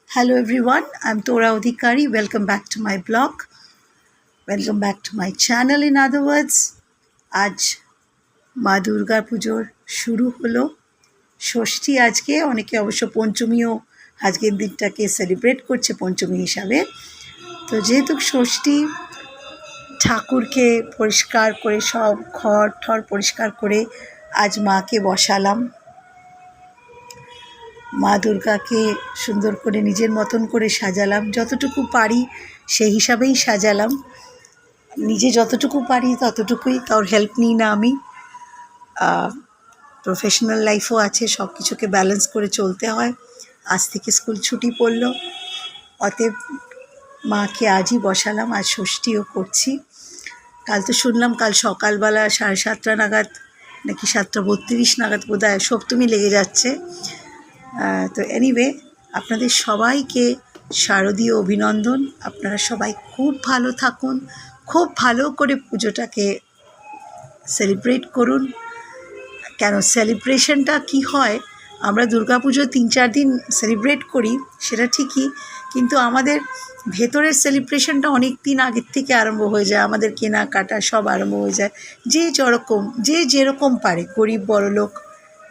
Hello everyone, I'm Tora Odhikari. Welcome back to my blog. Welcome back to my channel in other words. আজ মা দুর্গা পুজোর শুরু হলো। ষষ্ঠী আজকে, অনেকে অবশ্য পঞ্চমীও আজকের দিনটাকে সেলিব্রেট করছে পঞ্চমী হিসাবে। তো যেহেতু ষষ্ঠী, ঠাকুরকে পরিষ্কার করে সব ঘর ঠর পরিষ্কার করে আজ মাকে বসালাম। মা দুর্গাকে সুন্দর করে নিজের মতন করে সাজালাম, যতটুকু পারি সেই হিসাবেই সাজালাম। নিজে যতটুকু পারি ততটুকুই, কারোর হেল্প নিই না আমি। প্রফেশনাল লাইফও আছে, সব কিছুকে ব্যালেন্স করে চলতে হয়। আজ থেকে স্কুল ছুটি পড়ল, অতএব মাকে আজই বসালাম। আজ ষষ্ঠীও করছি। কাল তো শুনলাম কাল সকালবেলা 7:30 নাগাদ নাকি 7:32 নাগাদ বোধহয় সপ্তমী লেগে যাচ্ছে। তো এনিওয়ে, আপনাদের সবাইকে শারদীয় অভিনন্দন। আপনারা সবাই খুব ভালো থাকুন, খুব ভালো করে পুজোটাকে সেলিব্রেট করুন। কেন সেলিব্রেশনটা কি হয়, আমরা দুর্গাপুজো 3-4 দিন সেলিব্রেট করি, সেটা ঠিকই, কিন্তু আমাদের ভেতরের সেলিব্রেশনটা অনেক দিন আগের থেকে আরম্ভ হয়ে যায়। আমাদের কেনাকাটা সব আরম্ভ হয়ে যায়। যে যেরকম পারে, গরিব বড়লোক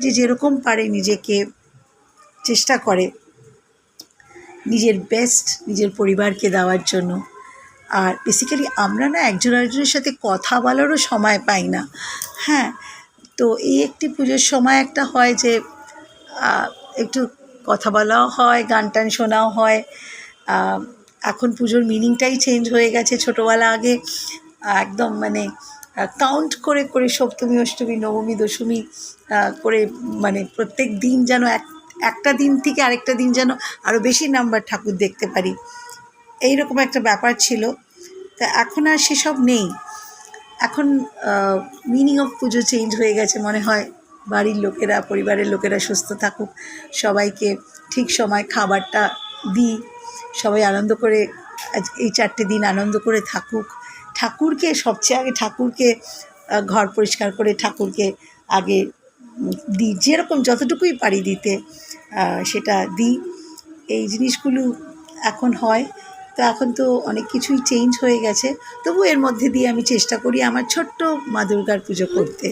যে যেরকম পারে নিজেকে চেষ্টা করে নিজের বেস্ট নিজের পরিবারকে দেওয়ার জন্য। আর বেসিক্যালি আমরা না একজন আরেকজনের সাথে কথা বলারও সময় পাই না। হ্যাঁ, তো এই একটি পুজোর সময় একটা হয় যে একটু কথা বলাও হয়, গান টান শোনাও হয়। এখন পুজোর মিনিংটাই চেঞ্জ হয়ে গেছে। ছোটোবেলা আগে একদম মানে কাউন্ট করে করে সপ্তমী, অষ্টমী, নবমী, দশমী করে, মানে প্রত্যেক দিন যেন একটা দিন থেকে আরেকটা দিন যেন আরও বেশি নাম্বার ঠাকুর দেখতে পারি, এইরকম একটা ব্যাপার ছিল। তা এখন আর সেসব নেই। এখন মিনিং অফ পুজো চেঞ্জ হয়ে গেছে। মনে হয় বাড়ির লোকেরা, পরিবারের লোকেরা সুস্থ থাকুক, সবাইকে ঠিক সময় খাবারটা দিই, সবাই আনন্দ করে এই 4টে দিন আনন্দ করে থাকুক। ঠাকুরকে সবচেয়ে আগে, ঠাকুরকে ঘর পরিষ্কার করে ঠাকুরকে আগে দিই, যেরকম যতটুকুই পারি দিতে সেটা দিই। এই জিনিসগুলো এখন হয়। তো এখন তো অনেক কিছুই চেঞ্জ হয়ে গেছে, তবু এর মধ্যে দিয়ে আমি চেষ্টা করি আমার ছোট্ট মা দুর্গার পুজো করতে।